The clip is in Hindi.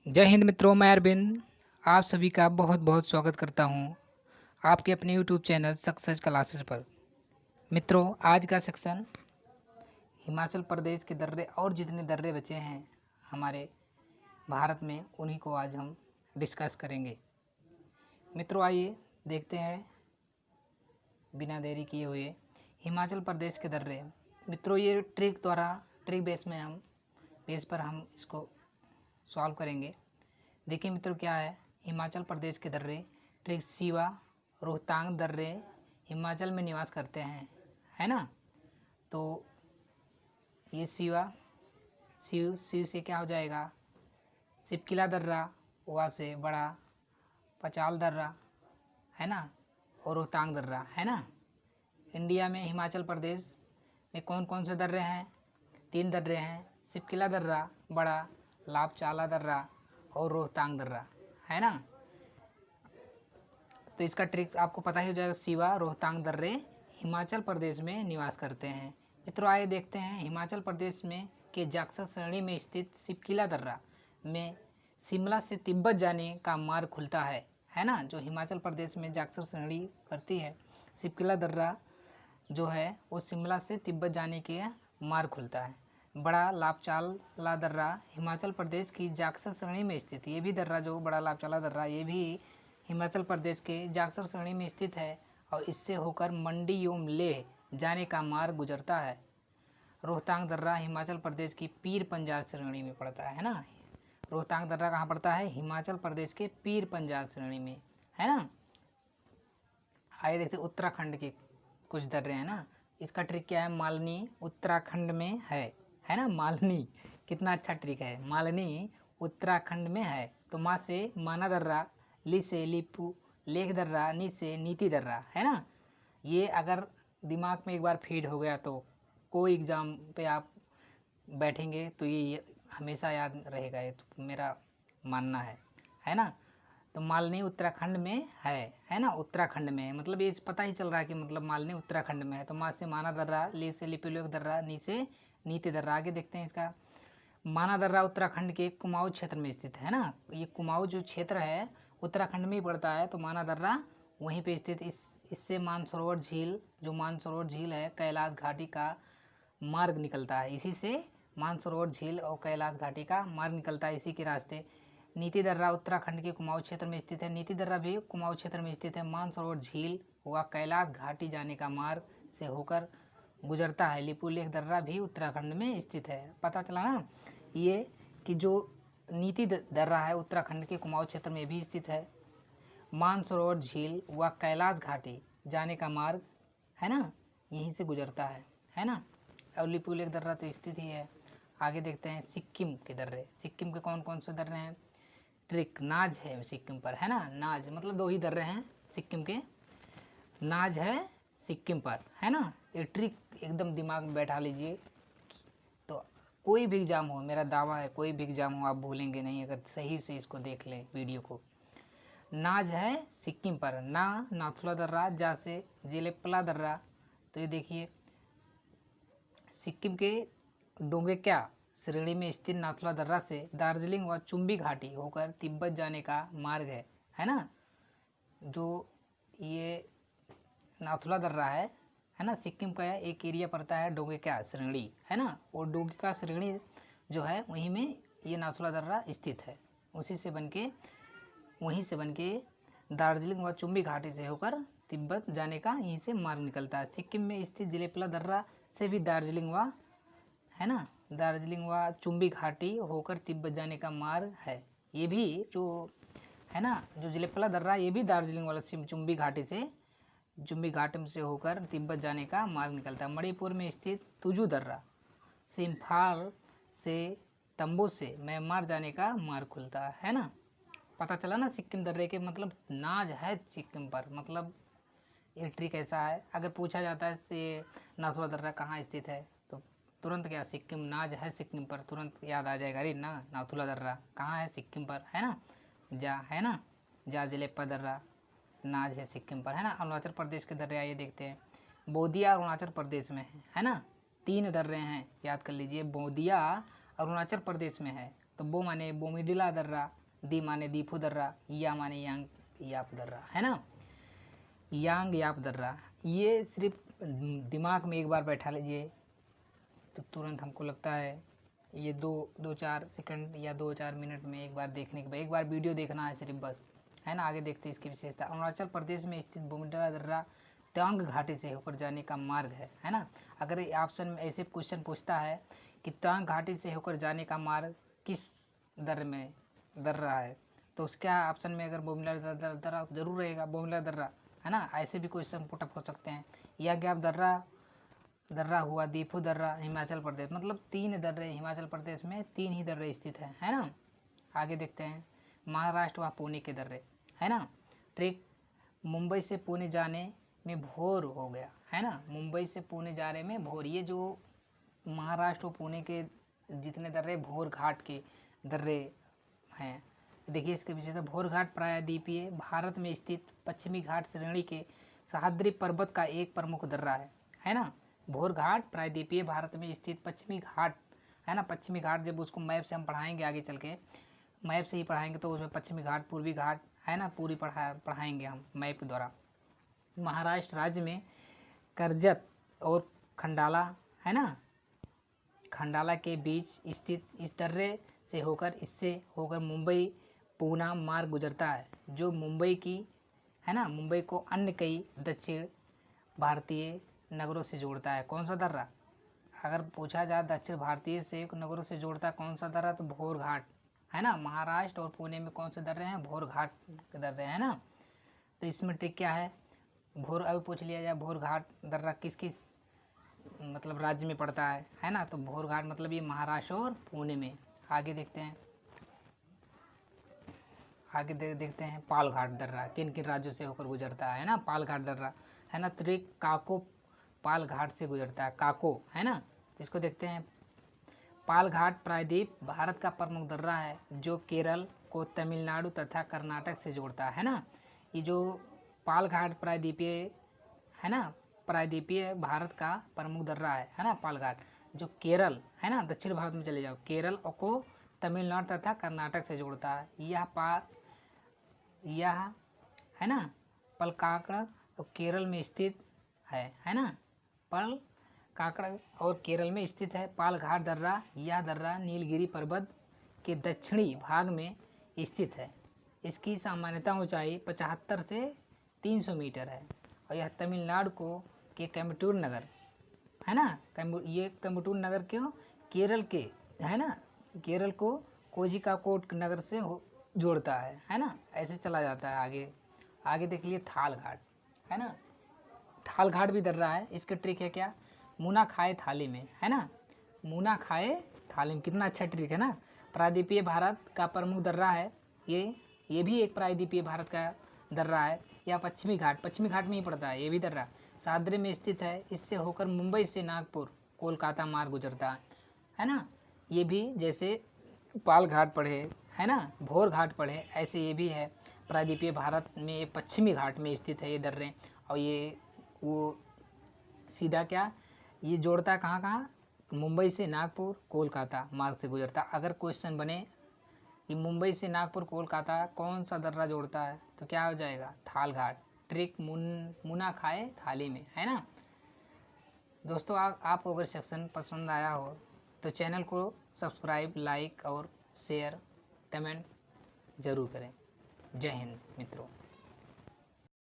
जय हिंद मित्रों, मैं अरविंद आप सभी का बहुत बहुत स्वागत करता हूं आपके अपने यूट्यूब चैनल सक्सेस क्लासेस पर। मित्रों, आज का सेक्शन हिमाचल प्रदेश के दर्रे और जितने दर्रे बचे हैं हमारे भारत में, उन्हीं को आज हम डिस्कस करेंगे। मित्रों, आइए देखते हैं बिना देरी किए हुए हिमाचल प्रदेश के दर्रे। मित्रों, ये ट्रिक बेस पर हम इसको सॉल्व करेंगे। देखिए मित्रों, क्या है हिमाचल प्रदेश के दर्रे। ट्रिक शिवा रोहतांग दर्रे हिमाचल में निवास करते हैं, है ना। तो ये शिव से क्या हो जाएगा, सिपकिला दर्रा, वा से बड़ा पचाल दर्रा, है ना, और रोहतांग दर्रा, है ना। इंडिया में हिमाचल प्रदेश में कौन कौन से दर्रे हैं? 3 दर्रे हैं, सिपकिला दर्रा बड़ा, लापचाला दर्रा और रोहतांग दर्रा, है ना। तो इसका ट्रिक आपको पता ही हो जाएगा। शिवा रोहतांग दर्रे हिमाचल प्रदेश में निवास करते हैं। मित्रों, आइए देखते हैं हिमाचल प्रदेश में के जाक्सर श्रेणी में स्थित सिपकिला दर्रा में शिमला से तिब्बत जाने का मार्ग खुलता है ना। जो हिमाचल प्रदेश में जाक्सर श्रेणी करती है, सिपकिला दर्रा जो है वो शिमला से तिब्बत जाने के मार्ग खुलता है। बड़ा लापचाला दर्रा हिमाचल प्रदेश की जाक्सर श्रेणी में स्थित, ये भी दर्रा जो बड़ा लापचाला दर्रा ये भी हिमाचल प्रदेश के जाक्सर श्रेणी में स्थित है और इससे होकर मंडी एवं लेह जाने का मार्ग गुजरता है। रोहतांग दर्रा हिमाचल प्रदेश की पीर पंजाल श्रेणी में पड़ता है ना। रोहतांग दर्रा कहाँ पड़ता है? हिमाचल प्रदेश के पीर पंजाल श्रेणी में, है ना। आइए देखते उत्तराखंड के कुछ दर्रे हैं ना। इसका ट्रिक क्या है? मालनी उत्तराखंड में है ना। मालनी कितना अच्छा ट्रिक है, मालनी उत्तराखंड में है। तो माँ से माना दर्रा, ली से लिपू लेख दर्रा, नी से नीति दर्रा, है ना। ये अगर दिमाग में एक बार फीड हो गया तो कोई एग्ज़ाम पे आप बैठेंगे तो ये हमेशा याद रहेगा, ये तो मेरा मानना है ना। तो मालनी उत्तराखंड में है ना। उत्तराखंड में मतलब ये पता ही चल रहा है कि मतलब मालनी उत्तराखंड में है। तो माँ से माना दर्रा, ली से लिपिलोक दर्रा, नी से नीति दर्रा। आगे देखते हैं इसका। माना दर्रा उत्तराखंड के कुमाऊं क्षेत्र में स्थित है ना। ये कुमाऊं जो क्षेत्र है उत्तराखंड में ही पड़ता है, तो माना दर्रा वहीं पे स्थित। इससे मानसरोवर झील, जो मानसरोवर झील है, कैलाश घाटी का मार्ग निकलता है। इसी से मानसरोवर झील और कैलाश घाटी का मार्ग निकलता है, इसी के रास्ते। नीति दर्रा उत्तराखंड के कुमाऊं क्षेत्र में स्थित है। नीति दर्रा भी कुमाऊं क्षेत्र में स्थित है। मानसरोवर झील व कैलाश घाटी जाने का मार्ग से होकर गुजरता है। लिपुलेख दर्रा भी उत्तराखंड में स्थित है। पता चला ना ये कि जो नीति दर्रा है उत्तराखंड के कुमाऊं क्षेत्र में भी स्थित है। मानसरोवर झील व कैलाश घाटी जाने का मार्ग, है ना, यहीं से गुजरता है ना। और लिपुलेख दर्रा तो स्थित ही है। आगे देखते हैं सिक्किम के दर्रे। सिक्किम के कौन कौन से दर्रे हैं? ट्रिक नाज है सिक्किम पर, है ना। नाज मतलब 2 ही दर्रे हैं सिक्किम के, नाज है सिक्किम पर, है ना। ये ट्रिक एकदम दिमाग में बैठा लीजिए। तो कोई भी एग्जाम हो, मेरा दावा है कोई भी एग्जाम हो आप भूलेंगे नहीं अगर सही से इसको देख लें वीडियो को। नाज है सिक्किम पर, ना नाथुला दर्रा, जा से जेलेपला दर्रा। तो ये देखिए सिक्किम के डोंगेक्या श्रेणी में स्थित नाथुला दर्रा से दार्जिलिंग व चुम्बी घाटी होकर तिब्बत जाने का मार्ग है ना। जो ये नाथुला दर्रा है ना, सिक्किम का एक एरिया पड़ता है डोंगेक्या श्रेणी, है ना। और डोंगेक्या श्रेणी जो है वहीं में ये नाथुला दर्रा स्थित है। वहीं से बन के दार्जिलिंग व चुम्बी घाटी से होकर तिब्बत जाने का यहीं से मार्ग निकलता है। सिक्किम में स्थित जिलेपला दर्रा से भी दार्जिलिंग व चुम्बी घाटी होकर तिब्बत जाने का मार्ग है। ये भी जो है ना, जो जिलेपला दर्रा ये भी दार्जिलिंग वाला चुम्बी घाटी से होकर तिब्बत जाने का मार्ग निकलता है। मणिपुर में स्थित तुजू दर्रा से इम्फाल से तंबू से म्यांमार जाने का मार्ग खुलता है ना। पता चला ना सिक्किम दर्रे के मतलब नाज है सिक्किम पर, मतलब ये ट्रिक ऐसा है। अगर पूछा जाता है से नाथुला दर्रा कहाँ स्थित है तो तुरंत क्या सिक्किम, नाज है सिक्किम पर, तुरंत याद आ जाएगा। अरे ना नाथुला दर्रा कहाँ है? सिक्किम पर, है ना। है ना, जा जिलेपा दर्रा, नाज है सिक्किम पर, है ना। अरुणाचल प्रदेश के दर्रे आइए देखते हैं। बोदिया अरुणाचल प्रदेश में है ना। 3 दर्रे हैं, याद कर लीजिए। बोदिया अरुणाचल प्रदेश में है तो बो माने बोमिडिला दर्रा, दी माने दीफू दर्रा, या माने यांग याप दर्रा, है ना, यांग याप दर्रा। ये सिर्फ दिमाग में एक बार बैठा लीजिए तो तुरंत हमको लगता है ये दो चार सेकंड या 2-4 मिनट में एक बार देखने के बाद, एक बार वीडियो देखना है सिर्फ बस, है ना। आगे देखते हैं इसकी विशेषता। अरुणाचल प्रदेश में स्थित बोमिडिला दर्रा तांग घाटी से होकर जाने का मार्ग है ना। अगर ऑप्शन में ऐसे क्वेश्चन पूछता है कि तांग घाटी से होकर जाने का मार्ग किस दर्रा है, तो उसका ऑप्शन में अगर बोमिडिला दर्रा जरूर रहेगा, बोमिडिला दर्रा, है ना। ऐसे भी क्वेश्चन पुटअप हो सकते हैं। या गैप दर्रा हुआ, दीफू दर्रा हिमाचल प्रदेश, मतलब 3 दर्रे हिमाचल प्रदेश में, 3 ही दर्रे स्थित हैं, है ना। आगे देखते हैं महाराष्ट्र व पुणे के दर्रे, है ना। ट्रिक, मुंबई से पुणे जाने में भोर हो गया, है ना। मुंबई से पुणे जा रहे में भोर, ये जो महाराष्ट्र और पुणे के जितने दर्रे भोर घाट के दर्रे हैं। देखिए इसके पीछे तो भोर घाट प्रायद्वीपीय भारत में स्थित पश्चिमी घाट श्रेणी के सह्याद्री पर्वत का एक प्रमुख दर्रा है ना। भोर घाट प्रायद्वीपीय भारत में स्थित पश्चिमी घाट, है ना। पश्चिमी घाट जब उसको मैप से हम पढ़ाएंगे आगे चल के, मैप से ही पढ़ाएंगे तो उसमें पश्चिमी घाट, पूर्वी घाट, है ना, पूरी पढ़ाएंगे हम मैप के द्वारा। महाराष्ट्र राज्य में कर्जत और खंडाला, है ना, खंडाला के बीच स्थित इस दर्रे से होकर, इससे होकर मुंबई पूना मार्ग गुजरता है, जो मुंबई की, है ना, मुंबई को अन्य कई दक्षिण भारतीय नगरों से जोड़ता है। कौन सा दर्रा, अगर पूछा जाए दक्षिण भारतीय से नगरों से जोड़ता है कौन सा दर्रा, तो भोर घाट, है ना। महाराष्ट्र और पुणे में कौन से दर्रे हैं, भोर घाट के दर्रे, है ना। तो इसमें ट्रिक क्या है, भोर, अभी पूछ लिया जाए भोर घाट दर्रा किस किस मतलब राज्य में पड़ता है ना। तो भोर घाट मतलब ये महाराष्ट्र और पुणे में। आगे देखते हैं, आगे देखते हैं पाल घाट दर्रा किन किन राज्यों से होकर गुजरता है ना। पाल घाट दर्रा, है ना, तो काको पाल घाट से गुजरता है, काको, है ना। इसको देखते हैं। पाल घाट प्रायद्वीप भारत का प्रमुख दर्रा है, जो केरल को तमिलनाडु तथा कर्नाटक से जोड़ता है ना। ये जो पाल घाट प्रायद्वीपीय, है ना, प्रायद्वीपीय भारत का प्रमुख दर्रा है ना। पाल घाट जो केरल, है ना, दक्षिण भारत में चले जाओ, केरल को तमिलनाडु तथा कर्नाटक से जोड़ता है। यह है ना पलकाकड़ और केरल में स्थित है ना। पलकाकड़ और केरल में स्थित है। पाल घाट दर्रा, यह दर्रा नीलगिरी पर्वत के दक्षिणी भाग में स्थित है। इसकी सामान्यतः ऊंचाई 75 से 300 मीटर है और यह तमिलनाडु को के कोयम्बटूर नगर, है ना, ये कोयम्बटूर नगर क्यों, केरल के, है ना, केरल को कोझिकोड नगर से जोड़ता है ना। ऐसे चला जाता है आगे। आगे देख लिए थाल घाट, है ना। थाल घाट भी दर्रा है। इसका ट्रिक है क्या, मुना खाए थाली में, है ना, मुना खाए थाली में, कितना अच्छा ट्रिक है ना। प्रायद्वीपीय भारत का प्रमुख दर्रा है ये भी एक प्रायद्वीपीय भारत का दर्रा है। या पश्चिमी घाट में ही पड़ता है ये भी दर्रा, सह्याद्री में स्थित है। इससे होकर मुंबई से नागपुर कोलकाता मार्ग गुजरता है ना। ये भी जैसे पाल घाट पढ़े, है ना, भोर घाट पढ़े, ऐसे ये भी है प्रायद्वीपीय भारत में पश्चिमी घाट में स्थित है ये दर्रे। और ये वो सीधा क्या, ये जोड़ता है कहाँ कहाँ, मुंबई से नागपुर कोलकाता मार्ग से गुजरता। अगर क्वेश्चन बने कि मुंबई से नागपुर कोलकाता कौन सा दर्रा जोड़ता है, तो क्या हो जाएगा, थाल घाट। ट्रिक मुना खाए थाली में, है ना। दोस्तों आपको अगर सेक्शन पसंद आया हो तो चैनल को सब्सक्राइब, लाइक और शेयर, कमेंट ज़रूर करें। जय हिंद मित्रों।